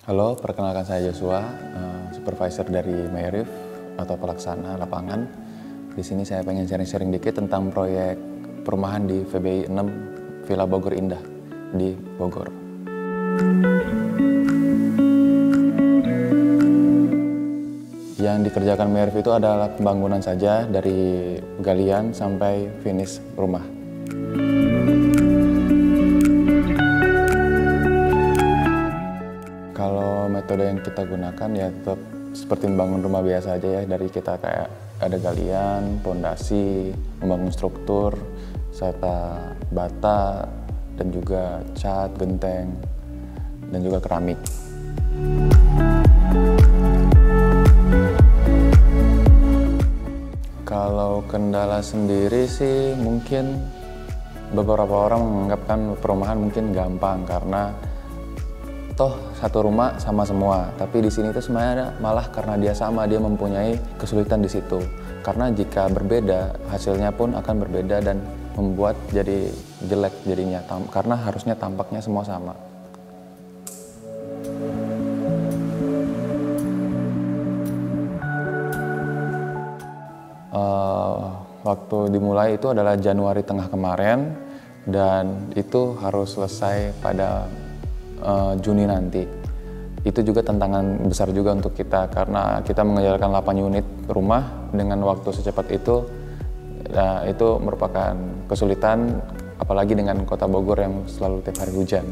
Halo, perkenalkan saya Joshua, supervisor dari Mayrif atau pelaksana lapangan. Di sini saya pengen sharing-sharing dikit tentang proyek perumahan di VBI 6 Villa Bogor Indah di Bogor. Yang dikerjakan Mayrif itu adalah pembangunan saja dari galian sampai finish rumah. Kalau metode yang kita gunakan ya tetap seperti membangun rumah biasa aja ya, dari kita kayak ada galian, pondasi, membangun struktur, serta bata, dan juga cat, genteng, dan juga keramik. Kalau kendala sendiri sih mungkin beberapa orang menganggapkan perumahan mungkin gampang karena toh satu rumah sama semua, tapi di sini tuh sebenarnya malah karena dia sama, dia mempunyai kesulitan di situ. Karena jika berbeda, hasilnya pun akan berbeda dan membuat jadi jelek jadinya, karena harusnya tampaknya semua sama. Waktu dimulai itu adalah Januari tengah kemarin, dan itu harus selesai pada Juni nanti. Itu juga tantangan besar juga untuk kita karena kita mengerjakan 8 unit rumah dengan waktu secepat itu. Nah, itu merupakan kesulitan apalagi dengan kota Bogor yang selalu tiap hari hujan.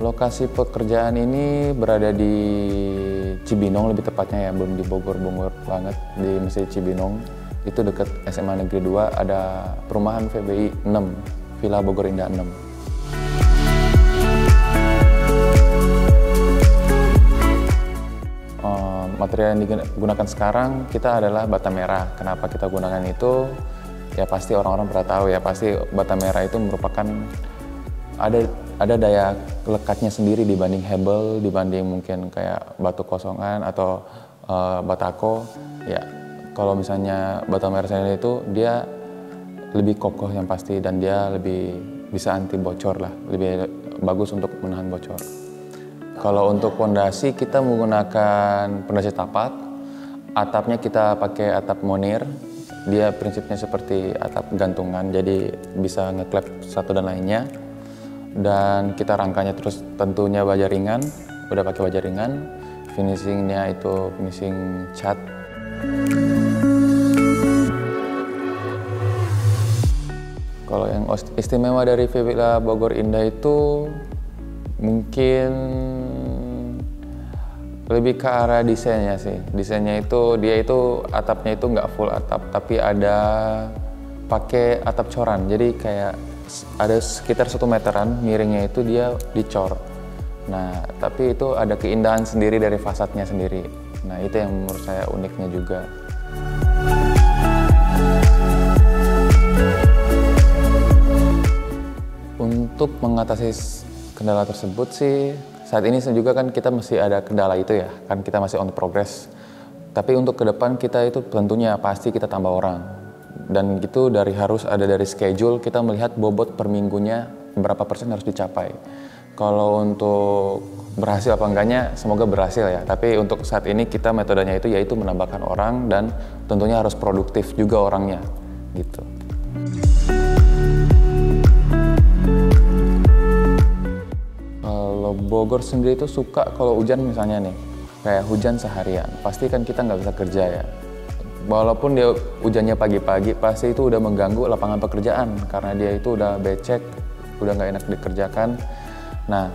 Lokasi pekerjaan ini berada di Cibinong lebih tepatnya ya, belum di Bogor-Bogor banget, di Masjid Cibinong. Itu dekat SMA Negeri 2, ada perumahan VBI 6, Villa Bogor Indah 6. Material yang digunakan sekarang kita adalah bata merah. Kenapa kita gunakan itu? Ya pasti orang-orang pernah tahu ya, pasti bata merah itu merupakan ada daya lekatnya sendiri dibanding hebel, dibanding mungkin kayak batu kosongan atau batako. Ya, kalau misalnya bata merah sendiri itu dia lebih kokoh yang pasti, dan dia lebih bisa anti bocor lah, lebih bagus untuk menahan bocor. Kalau untuk pondasi kita menggunakan pondasi tapak, atapnya kita pakai atap monir. Dia prinsipnya seperti atap gantungan, jadi bisa ngeklep satu dan lainnya. Dan kita rangkanya terus tentunya baja ringan, udah pakai baja ringan. Finishingnya itu finishing cat. Kalau yang istimewa dari Villa Bogor Indah itu mungkin lebih ke arah desainnya sih. Desainnya itu dia itu atapnya itu nggak full atap, tapi ada pakai atap coran. Jadi kayak ada sekitar 1 meteran miringnya itu dia dicor. Nah, tapi itu ada keindahan sendiri dari fasadnya sendiri. Nah, itu yang menurut saya uniknya juga. Untuk mengatasi kendala tersebut sih, saat ini juga kan kita masih ada kendala itu ya, kan kita masih on progress. Tapi untuk ke depan kita itu tentunya pasti kita tambah orang. Dan gitu harus ada dari schedule, kita melihat bobot per minggunya berapa persen harus dicapai. Kalau untuk berhasil apa enggaknya, semoga berhasil ya. Tapi untuk saat ini kita metodenya itu yaitu menambahkan orang, dan tentunya harus produktif juga orangnya gitu. Kalau Bogor sendiri itu suka kalau hujan misalnya nih, kayak hujan seharian, pasti kan kita nggak bisa kerja ya. Walaupun dia hujannya pagi-pagi, pasti itu udah mengganggu lapangan pekerjaan karena dia itu udah becek, udah nggak enak dikerjakan. Nah,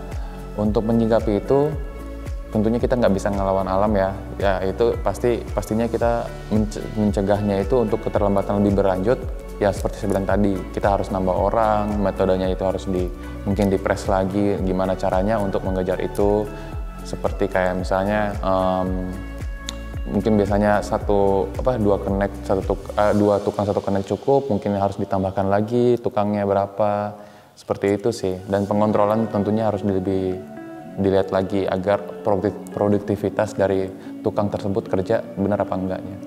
untuk menyikapi itu, tentunya kita nggak bisa ngelawan alam ya. Ya itu pastinya kita mencegahnya itu untuk keterlambatan lebih berlanjut. Ya seperti saya bilang tadi, kita harus nambah orang, metodenya itu harus mungkin dipres lagi, gimana caranya untuk mengejar itu. Seperti kayak misalnya mungkin biasanya dua tukang satu connect cukup, mungkin harus ditambahkan lagi tukangnya berapa, seperti itu sih. Dan pengontrolan tentunya harus dilihat lagi agar produktivitas dari tukang tersebut kerja benar apa enggaknya.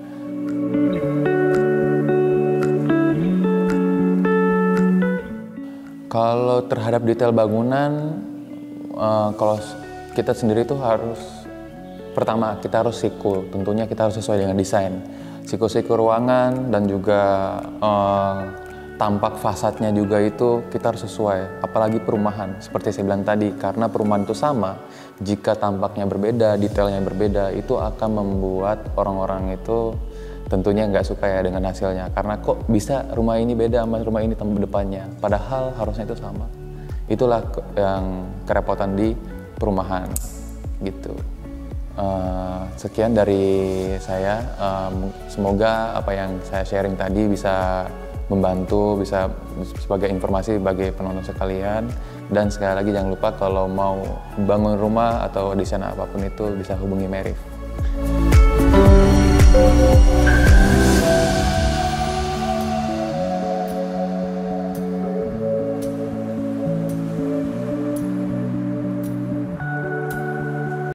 Kalau terhadap detail bangunan, kalau kita sendiri tuh harus, pertama kita harus siku, tentunya kita harus sesuai dengan desain. Siku-siku ruangan dan juga tampak fasadnya juga itu kita harus sesuai. Apalagi perumahan, seperti saya bilang tadi, karena perumahan itu sama, jika tampaknya berbeda, detailnya berbeda, itu akan membuat orang-orang itu tentunya nggak suka ya dengan hasilnya, karena kok bisa rumah ini beda sama rumah ini depannya, padahal harusnya itu sama. Itulah yang kerepotan di perumahan gitu. Sekian dari saya, semoga apa yang saya sharing tadi bisa membantu, bisa sebagai informasi bagi penonton sekalian. Dan sekali lagi jangan lupa kalau mau bangun rumah atau desain apapun itu bisa hubungi Merif.